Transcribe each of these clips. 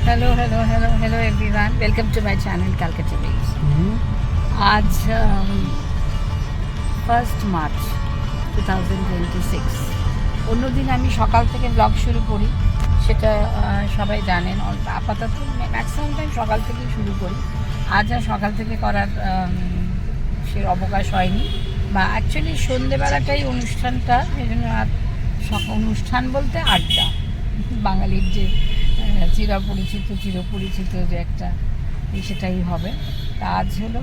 Hello hello hello hello everyone, welcome to my channel Calcutta veg. आज 1 March 2026। অন্যদিন আমি সকাল থেকে ব্লগ শুরু করি, সেটা সবাই জানেন। আপাতত ম্যাক্সিমাম টাইম সকাল থেকেই শুরু করি। আজ আর সকাল থেকে করার সে অবকাশ হয়নি, বা অ্যাকচুয়ালি সন্ধেবেলাটাই অনুষ্ঠানটা, এই জন্য আর অনুষ্ঠান বলতে আড্ডা, বাঙালির যে চিরপরিচিত যে একটা সেটাই হবে। তা আজ হলো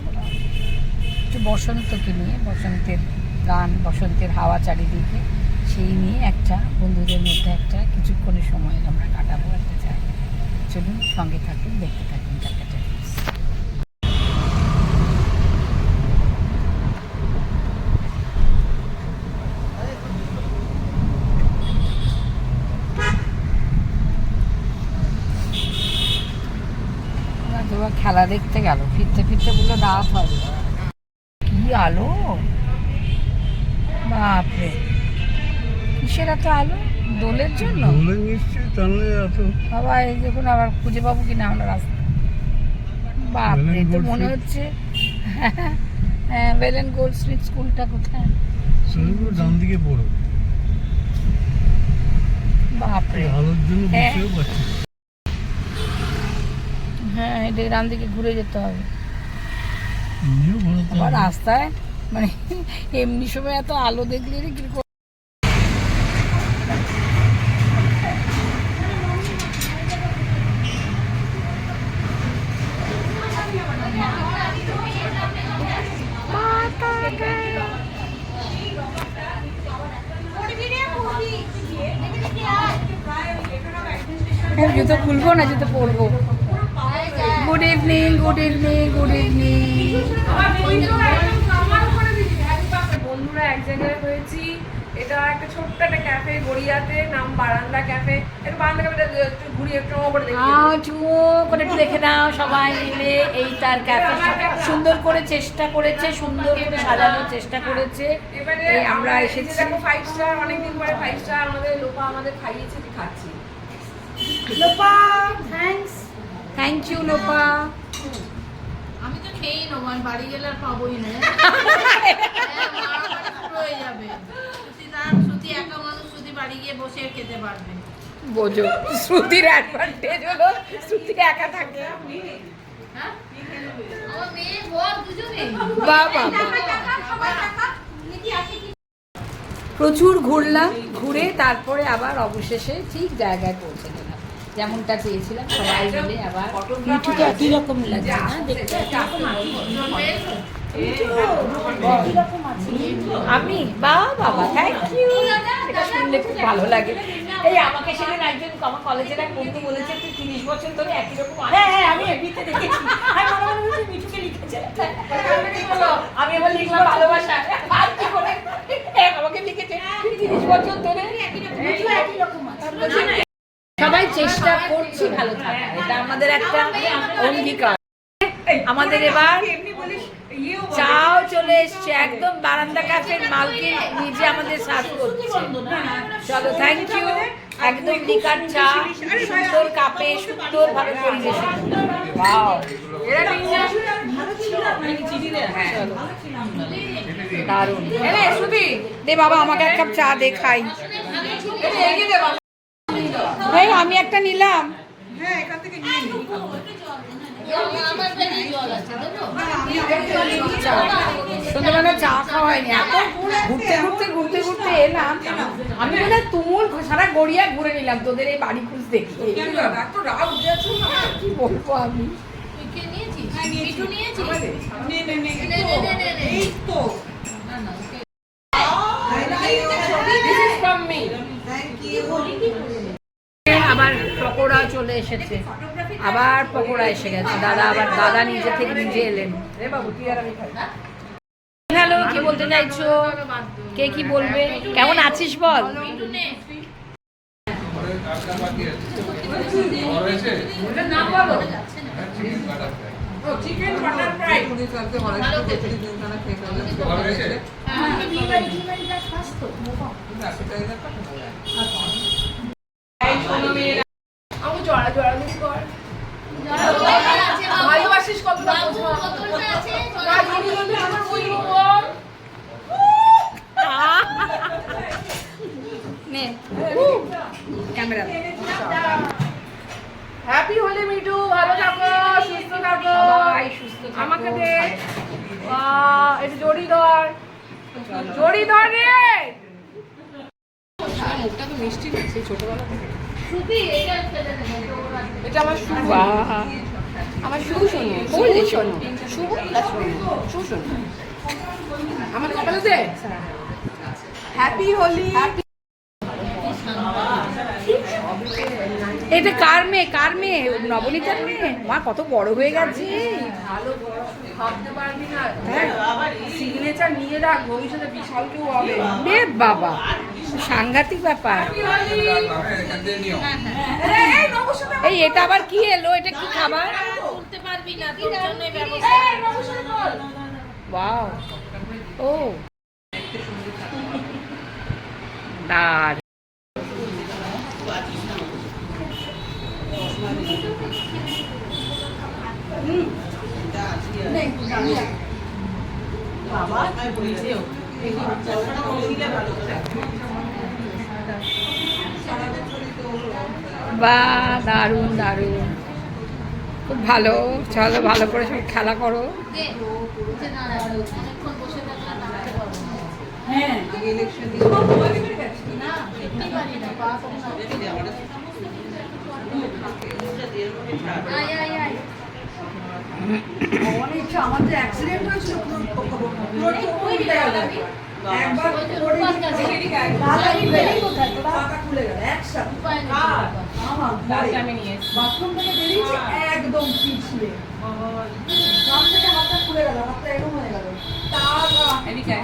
একটু বসন্তকে নিয়ে, বসন্তের গান, বসন্তের হাওয়া চারিদিকে, সেই নিয়ে একটা বন্ধুদের মধ্যে একটা কিছুক্ষণের সময় আমরা কাটাবো একটা জায়গা। চলুন, সঙ্গে থাকুন, দেখতে থাকুন ক্যালকাটা ভিউজ। খেলা দেখতে গেল, ফিরতে ফিরতে বললো রাত হবে। কি আলো, বাপরে! কিসের এত আলো? দোলের জন্য বাবা। এই দেখুন, আবার খুঁজে পাবো কিনা আমরা রাস্তা। বাপরে, তো মনে হচ্ছে হ্যাঁ, ওয়েলেন গোল্ড স্মিথ স্কুলটা কোথায়? ডান দিকে পড়ো। বাপরে, আলোর জন্য বুঝতেও পারছি। হ্যাঁ, এটা ডান দিকে ঘুরে যেতে হবে। আবার রাস্তায় মানে এমনি সময় এত আলো দেখলে কিরকম। জুতো খুলবো না, জুতো পরবো। Good evening, good evening, good evening. বন্ধুরা এক জায়গায় হয়েছি। এটা একটা ছোট্ট একটা ক্যাফে, গড়িয়াতে, নাম বারান্দা ক্যাফে। একটু বারান্দা ক্যাফেটা একটু ঘুরিয়ে একটু করে দেখি, করে একটু দেখে নাও সবাই মিলে। এই তার ক্যাফে সুন্দর করে চেষ্টা করেছে, সুন্দর করে সাজানোর চেষ্টা করেছে। এবারে আমরা এসেছি দেখো 5 স্টার, অনেকদিন পরে 5 স্টার আমাদের লোপা আমাদের খাইয়েছে, খাচ্ছি। Lopa, thanks, thank you Lopa. আমি তো খেয়েই নেবো, আমি বাড়ি গেলে আর পাবোই না। হয়ে যাবে শ্রুতি একা মানুষ, শ্রুতি বাড়ি গিয়ে বসে খেতে পারবে। বোঝো, শ্রুতির অ্যাডভান্টেজ হলো শ্রুতি একা থাকে। হ্যাঁ, আমার মেয়ে বর দুজনে। বাবা, প্রচুর ঘুরলাম, ঘুরে তারপরে আবার অবশেষে ঠিক জায়গায় পৌঁছে গেলাম, যেমনটা চেয়েছিলাম। সবাই মিলে আবার মিঠুকে একই রকম লাগে না দেখতে? আমি বাবা, থ্যাংক ইউ। এটা শুনলে খুব ভালো লাগে। এই আমাকে সেদিন একজন আমার কলেজের এক বন্ধু বলেছে, তুই 30 বছর ধরে একই রকম। হ্যাঁ হ্যাঁ, আমি এমনিতে দেখেছি। আমি মনে মনে বলছি মিঠুকে লিখেছে। আমি এবার লিখলাম ভালোবাসা। আর কি করে আমাকে লিখেছে 30 বছর ধরে একই রকম। সবাই চেষ্টা করছি ভালো থাকা, এটা আমাদের একটা অঙ্গীকার। আমাদের এবার চাও চলে এসছে, একদম বারান্দা ক্যাফের মালকিন নিজে আমাদের সার্ভ করছে। চলো, থ্যাংক ইউ। একদম লিকার চা, সুন্দর কাপে, সুন্দর ভাবে পরিবেশন। ওয়াও, দারুণ। দে বাবা, আমাকে এক কাপ চা দে, খাই। এই আমি একটা নিলাম। হ্যাঁ, এখান থেকে নিয়ে নিই। সন্ধ্যাবেলা চা খাওয়া হয়নি, এত ঘুরতে এলাম। আমি বলে তুমুল সারা গড়িয়া ঘুরে নিলাম তোদের এই বাড়ি খুঁজ দেখি। কি বলবো আমি। আবার পকোড়া চলে এসেছে, আবার পকোড়া এসে গেছে। দাদা নিজে থেকে নিজে এলেন। হ্যালো, কি বলতে চাইছো? কে কি বলবে? কেমন আছিস বল? চিকেন বাটার ফ্রাই আমি জড়াজড়ি কর। ক্যামেরা হ্যাপি হোলি মিঠু, ভালো থাকো, সুস্থ থাকো। সবাই সুস্থ থাকো, আমাকে দে একটু জড়ি ধর, জড়ি ধর রে। মুখটা তো মিষ্টি না সেই ছোটবেলা থেকে। শ্রুতি এটা ফেলে দেবে এটা আমার শুভ, বাহ, আমার শুভ শোনো, শুভ শোনো, শুভ শুভ শোনো আমার কপালে দে। হ্যাপি হোলি। এটা কার মেয়ে? কার মেয়ে? নবনীতার মেয়ে? মা কত বড় হয়ে গেছে। ভালো বড় ভাবতে পারবি না, হ্যাঁ সিগনেচার নিয়ে রাখ, ভবিষ্যতে বিশাল কেউ হবে। রে বাবা, সাংঘাতিক ব্যাপার। এই নবসূত্র এই এটা আবার কি এলো? এটা কি খাবার? তুলতে পারবি না, তোর জন্যই ব্যবস্থা। ওয়াও, ও দার। বাহ, দারুণ দারুণ, খুব ভালো। চলো ভালো করে সব খেলা করো। দে, উঠে দাঁড়া, অনেকক্ষণ বসে থাকলে দাঁড়াতে পারবো না। হ্যাঁ, না, দেখতে পারি না, পা কখনো আয়, আয়, আয়। আমার যে অ্যাক্সিডেন্ট হয়েছিল এই কই দিতে পারবি? একবার ওই যে রূপার কাছে। পাতা খুলে গেল একসাথে। উপায় নেই। আমি নিয়ে বাথরুম থেকে বেরিয়েছি একদম পিছলে, কান থেকে হাতটা খুলে গেল, হাতটা এরকম হয়ে গেল। তার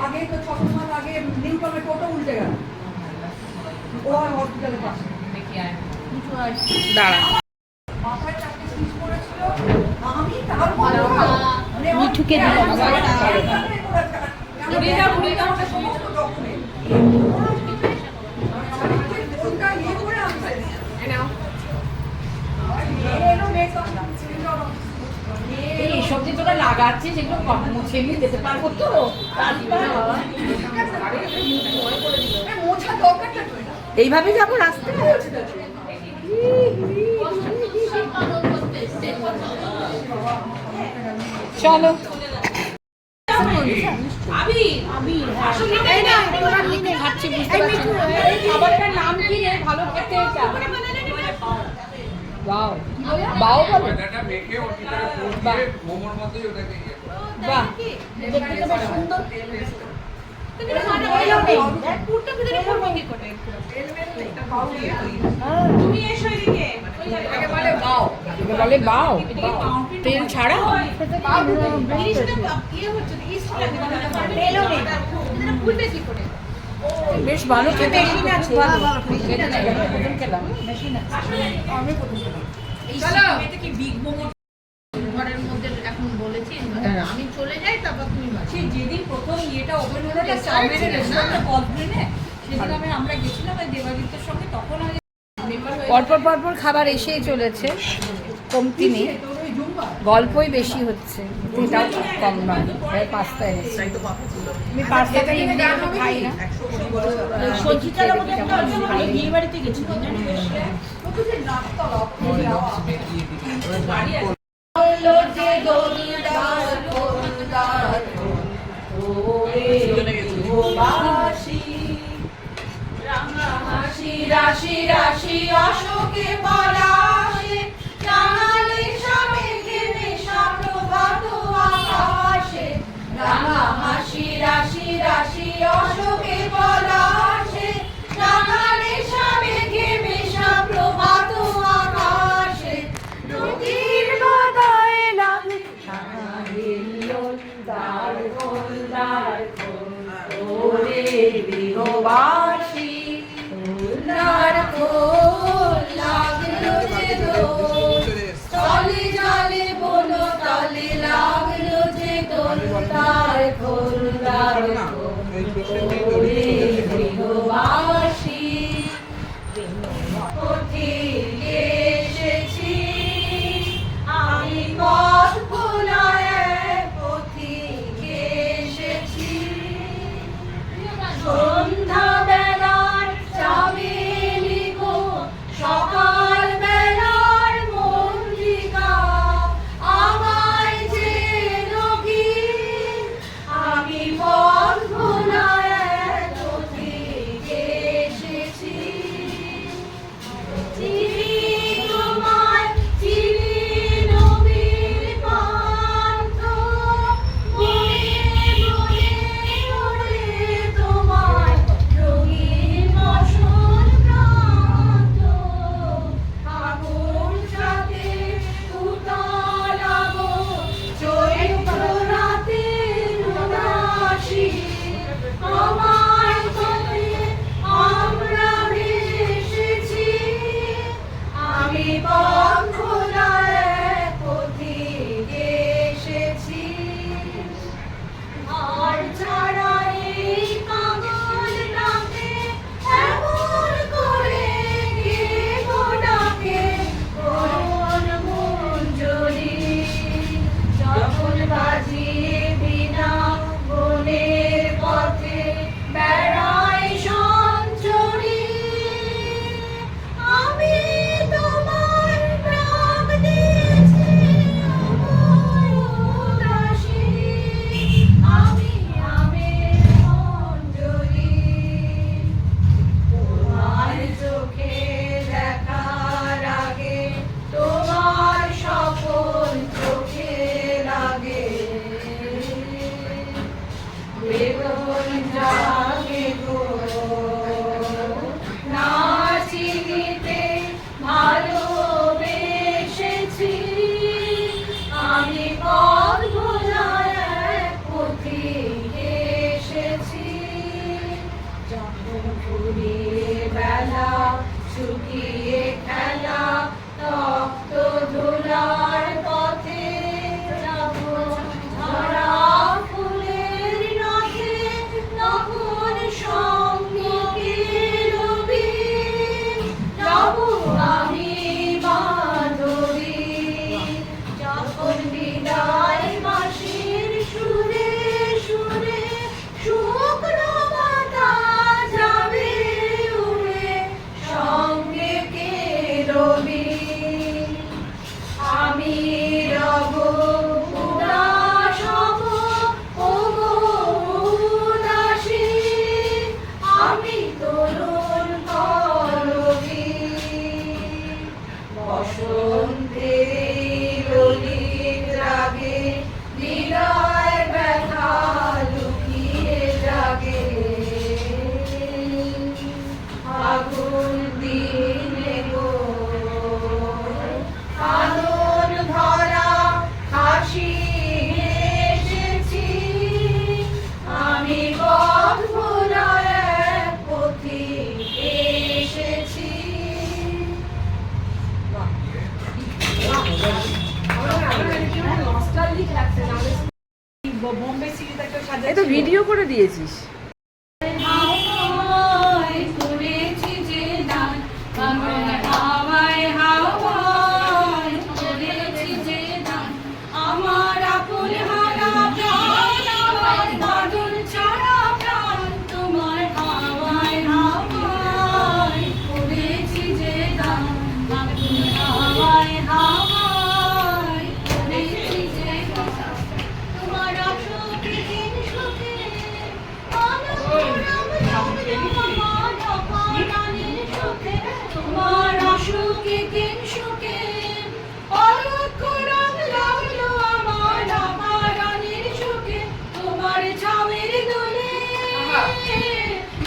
আগে তো 6 মাস আগে নিউটনের টোটো উল্টে গেল, ও আর হসপিটালের পাশে। কিছু আর দাঁড়া। মাথায় চারটে স্টিচ পড়েছিল, আমি তার মধ্যে মানে মিঠুকে দিলাম। বুড়িটা বুড়িটা আমাকে সমস্ত ডকুমেন্ট ওটা নিয়ে করে আনছে। এলো মেকআপ এইসব যে তোরা লাগাচ্ছিস সেগুলো মুছে নিয়ে যেতে পারবো তো? মোছা দরকারটা কি? এইভাবে যাবো রাস্তায়? সম্পাদন করতে এসছে। চলো। খাচ্ছি বুঝতে পারছি না। এই খাবারটার নাম কি রে? ভালো খেতে এটা। বাও, বাও বলো। বাহ, বাহ, দেখতে তো বেশ সুন্দর। এটাকে বলে বাও। একে বলে বাও, তেল ছাড়া। বেশ ভালো খেতে, খেতে না গেলে প্রথম খেলাম। ঘরের মধ্যে এখন বলেছি আমি চলে যাই, তারপর তুমি বাঁচি। যেদিন প্রথম ইয়েটা ওপেন হলো না চাউমিনের রেস্টুরেন্টটা কসগ্রিনে, সেদিন আমরা গেছিলাম ওই দেবাদিত্যের সঙ্গে, তখন পরপর পরপর খাবার এসেই চলেছে, কমতি নেই, গল্পই বেশি হচ্ছে, এটাও কম নয়। পাস্তা এনেছি, আমি পাস্তাটা এমনি খাই না। সঞ্চিতার বিয়ে বাড়িতে গেছিলাম রাশি রাশি অশোকে পলাশে জানালে সমেঘে নেশা প্রভাত আকাশে, রাঙা হাসি রাশি রাশি অশোকে পলাশে জানালে সমেঘে নেশা প্রভাত আকাশে, নদীর বাদায় লাগে সানারে লোলদার গোলদার ওরে গৃহবাসী, উল্লার খোল লাগলো যে দোল, তলে জলে বলো তলে লাগলো যে দোল, তার খোল তার খোল ফুরিয়ে বেলা শুকিয়ে খেলা রক্ত ধুলার পথে যাব ঝরা ফুলের রথে তখন সঙ্গে কে রবি যাব আমি বাঁধবি যখন বিদায় বাঁশির সুরে সুরে শুকনো পাতা যাবে উড়ে সঙ্গে কে রবি আমি রব উদাস হব ওগো উদাসী আমি তরুণ করবি বসন্তের ললিত রাগে হৃদয় ব্যথা লুকিয়ে জাগে আগুন দিনে গো আলোর ভরা হাসি এসেছি আমি পথ ভোলা এক পথে এসেছি। বোম্বে সিরিজ একটা সাজা এই তো ভিডিও করে দিয়েছিস। হাওয়ায় করেছি যে দান হাওয়ায় হাওয়ায় করেছি যে দান আমার আপন হারা প্রাণ আমার বাদল ছাড়া প্রাণ তোমার হাওয়ায় হাওয়ায় করেছি যে দান হাওয়ায় হাওয়ায় করেছি যে দান তোমার অসুখে দিন সুখে তোমার অসুখে দিন সুখে অলক্ষরম লাগলো আমার রানীর সুখে তোমার ছাউয়ের দোলে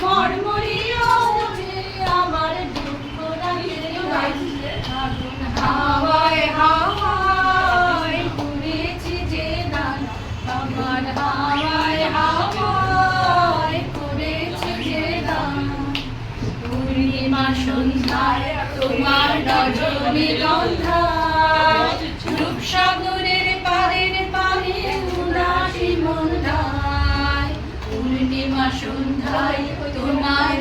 মরমরিয়া ওঠে আমার দুঃখ হাওয়ায় হাওয়ায় করেছি যে দান আমার হাওয়ায় হাওয়ায় করেছি যে দান পূর্ণিমা সন্ধ্যায় তোমার রজনীগন্ধা রূপসাগরের পারের পারে উদাসী মন্দায় পূর্ণিমা সন্ধ্যায় তোমার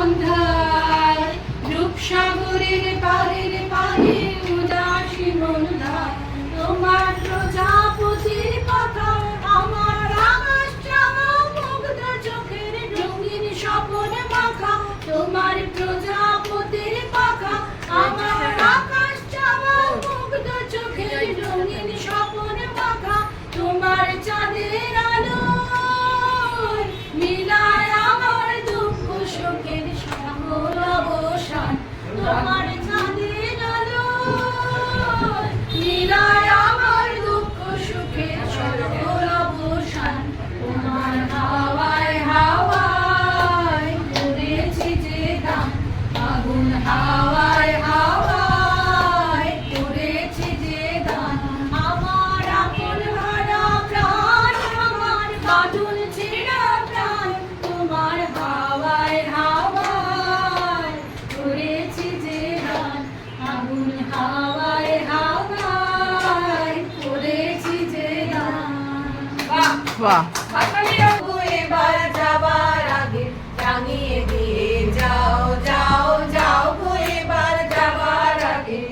রজনীগন্ধায় রূপসাগরের পারের পারে উদাসী মন্দায় তোমার প্রজাপতির পাতা আমার আকাশ চাওয়া মুগ্ধ চোখের রঙিন স্বপন মাখা তোমার প্রজাপতির পাখা আমার আকাশ চাওয়া মুগ্ধ চোখের রঙিন স্বপন মাখা তোমার চাঁদের আলো মিলায় আমার দুঃখ শোকের সকল অবসান তোমার চাঁদের আলো মিলায় আমার দুঃখ সুখের সকল অবসান তোমার হাওয়ায় হাওয়ায় করেছি যে দান আগুন হাওয়ায় হাওয়ায় করেছি যে দান আমার আপন হারা প্রাণ আমার বাদুল ছেঁড়া প্রাণ তোমার হাওয়ায় হাওয়ায় করেছি যে দান আগুন হাওয়ায় হাওয়ায় করেছি যে দান। বাহ এবার যাবার আগে টাঙিয়ে দিয়ে যাও যাও যাও গো এবার যাবার আগে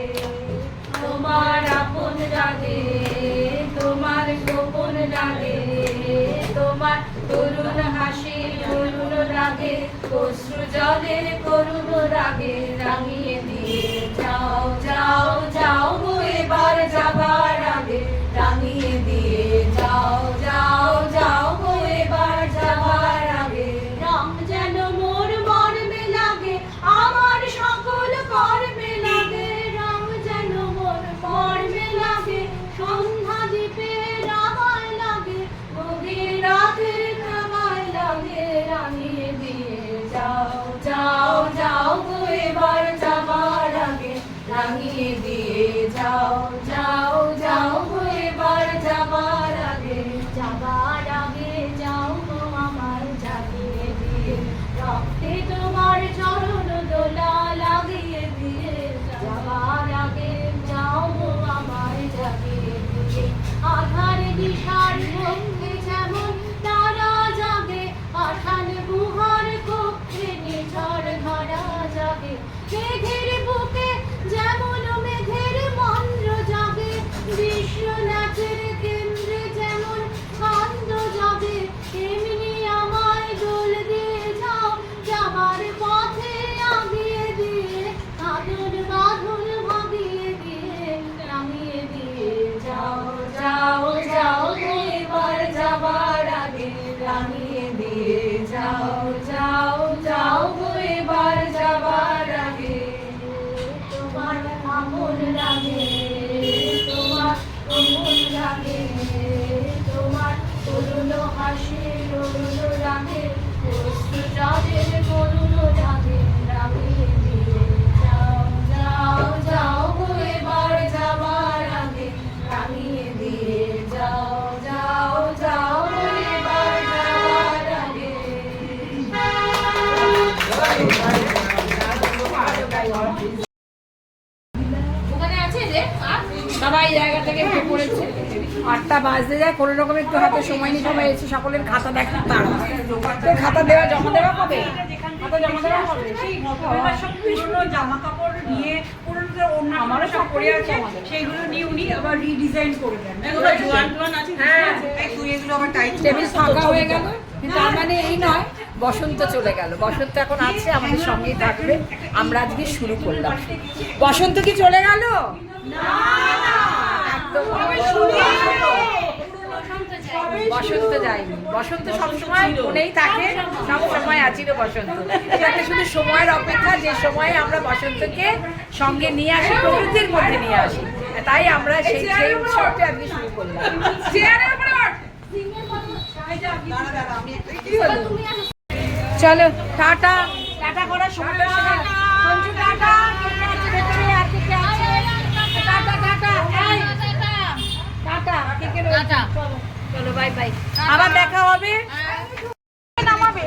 তোমার আপন লাগে তোমার গোপন লাগে তোমার তরুণ হাসি তরুণ রাগে অশ্রু জলের করুণ রাগে রাঙিয়ে দিয়ে যাও যাও যাও গো এবার যাবার আগে রাঙিয়ে দিয়ে যাও যাও যাও গো এবার যাবার আগে রং যেন মোর মর্মে লাগে আমার সকল কর্মে লাগে রং যেন মোর মর্মে লাগে সন্ধ্যা দ্বীপের আমায় লাগে গভীর রাতের নামায় লাগে রাঙিয়ে দিয়ে যাও যাও যাও গো এবার যাবার আগে রাঙিয়ে দিয়ে যাও করুণ রাগে রাঙিয়ে দিয়ে যাও যাও যাও গো এবার যাবার আগে রাঙিয়ে দিয়ে যাও যাও যাও গো এবার যাবার আগে। ওখানে আছে রে সবাই জায়গা থেকে উঠে পড়েছে, 8টা বাজতে যায়, কোনো রকম একটু হাতে সময় নিয়ে সবাই এসে সকলের খাতা দেখা তার খাতা দেওয়া জমা দেওয়া হবে, খাতা জমা দেওয়া হবে। সব পুরনো জামা কাপড় নিয়ে পুরনো ওড়না আমারও সব পরে আছে, সেইগুলো নিয়ে উনি আবার রিডিজাইন করে দেন। হ্যাঁ, তুই এগুলো আবার টাইট টেবিল ফাঁকা হয়ে গেল, কিন্তু তার মানে এই নয় বসন্ত চলে গেল। বসন্ত এখন আছে, আমাদের সঙ্গেই থাকবে। আমরা আজকে শুরু করলাম। বসন্ত কি চলে গেল? একদম বসন্ত যায়নি। বসন্ত সবসময় মনেই থাকে, সবসময় আছি রে বসন্ত। এটা একটা শুধু সময়ের অপেক্ষা, যে সময়ে আমরা বসন্তকে সঙ্গে নিয়ে আসি, প্রকৃতির মধ্যে নিয়ে আসি। তাই আমরা সেই উৎসবটা আজকে শুরু করলাম। চলো টাটা, টাটা করার সময় হয়ে গেল। সঞ্জু টাটা, কে কে আছে ভেতরে, আর কে কে আছে? টাটা টাটা, এই টাটা, কে কে রয়েছে? চলো চলো, বাই বাই, আবার দেখা হবে। নামাবে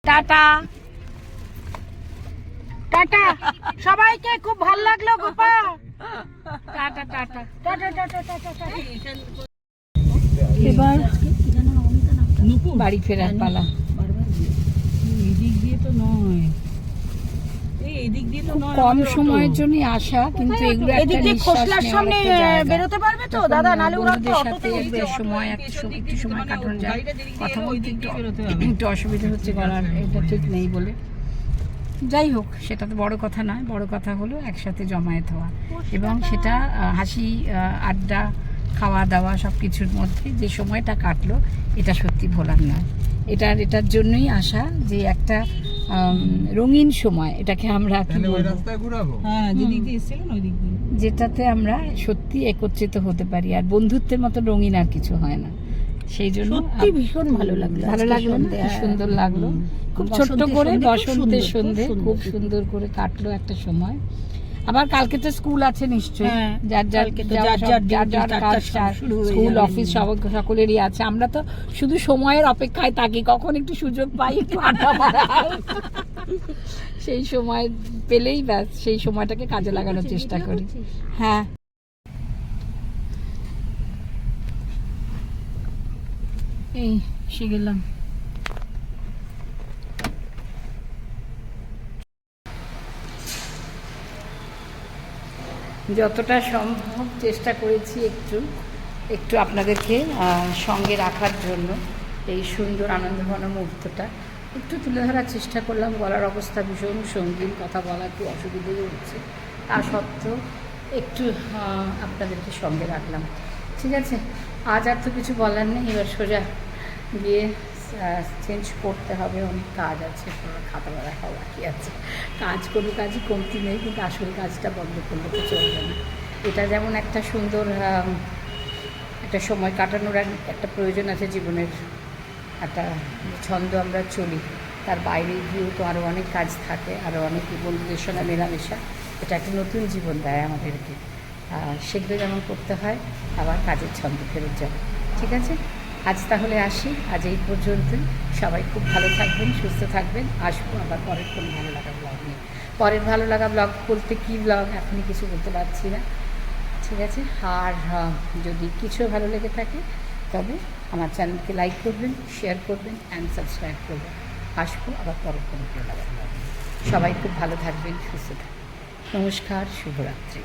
টাটা টাটা, সবাইকে খুব ভালো লাগলো Gopa. Tata tata tata tata tata tata. এবার বাড়ি ফেরার পালা। এদিক দিয়ে তো নয়, এদিক দিয়ে তো নয়, কম সময়ের জন্য আসা, কিন্তু এগুলো একটা নিঃশ্বাস সামনে বেরোতে পারবে তো দাদা, নালে ওরা তো সাথে বেশ সময় একটু সময় কাটানো যায়। কথা বলতে একটু অসুবিধা হচ্ছে, গলার এটা ঠিক নেই বলে। যাই হোক, সেটা তো বড় কথা নয়, বড় কথা হলো একসাথে জমায়েত হওয়া, এবং সেটা হাসি আড্ডা খাওয়া দাওয়া সব কিছুর মধ্যে যে সময়টা কাটলো, এটা সত্যি ভোলার নয়। এটার জন্যই আসা, যে একটা রঙিন সময়, এটাকে আমরা কি বলবো, হ্যাঁ যেদিক দিয়ে এসেছিলেন ওই দিক দিয়ে, যেটাতে আমরা সত্যি একত্রিত হতে পারি। আর বন্ধুত্বের মতো রঙিন আর কিছু হয় না। সেই জন্য ভীষণ ভালো লাগলো, ভালো লাগলো না? কি সুন্দর লাগলো, খুব ছোট্ট করে বসন্তের সন্ধে খুব সুন্দর করে কাটলো একটা সময়। আবার কালকে তো স্কুল আছে নিশ্চয়ই, যার যার কাজ, স্কুল অফিস সকলেরই আছে। আমরা তো শুধু সময়ের অপেক্ষায় থাকি, কখন একটু সুযোগ পাই একটু আড্ডা মারার। সেই সময় পেলেই ব্যাস সেই সময়টাকে কাজে লাগানোর চেষ্টা করি। হ্যাঁ, এই এসে গেলাম। যতটা সম্ভব চেষ্টা করেছি একটু আপনাদেরকে সঙ্গে রাখার জন্য। এই সুন্দর আনন্দঘন মুহূর্তটা একটু তুলে ধরার চেষ্টা করলাম। গলার অবস্থা ভীষণ সঙ্গীন, কথা বলা একটু অসুবিধেই হচ্ছে, তা সত্ত্বেও একটু আপনাদেরকে সঙ্গে রাখলাম। ঠিক আছে, আজ আর তো কিছু বলার নেই। এবার সোজা গিয়ে চেঞ্জ করতে হবে, অনেক কাজ আছে, খাতা বাড়া খাওয়া বাকি আছে। কোনো কাজই কমতি নেই, কিন্তু আসল কাজটা বন্ধ করলে তো চলবে না। এটা যেমন একটা সুন্দর একটা সময় কাটানোর একটা প্রয়োজন আছে জীবনের, একটা ছন্দ আমরা চলি, তার বাইরে গিয়েও তো আরও অনেক কাজ থাকে, আরও অনেক বন্ধুদের সঙ্গে মেলামেশা। এটা একটা নতুন জীবন দেয় আমাদেরকে, সেগুলো যেমন করতে হয়, আবার কাজের ছন্দ ফেরত যাবে। ঠিক আছে, আজ তাহলে আসি, আজ এই পর্যন্তই। সবাই খুব ভালো থাকবেন, সুস্থ থাকবেন। আসবো আবার পরের কোনো ভালো লাগা ব্লগ নিয়ে। পরের ভালো লাগা ব্লগ বলতে কী ব্লগ এখনই কিছু বলতে পারছি না। ঠিক আছে, আর যদি কিছু ভালো লেগে থাকে তবে আমার চ্যানেলকে লাইক করবেন, শেয়ার করবেন অ্যান্ড সাবস্ক্রাইব করবেন। আসবো আবার পরের কোনো ভালো লাগা ব্লগ নিয়ে। সবাই খুব ভালো থাকবেন, সুস্থ থাকবেন। নমস্কার, শুভরাত্রি।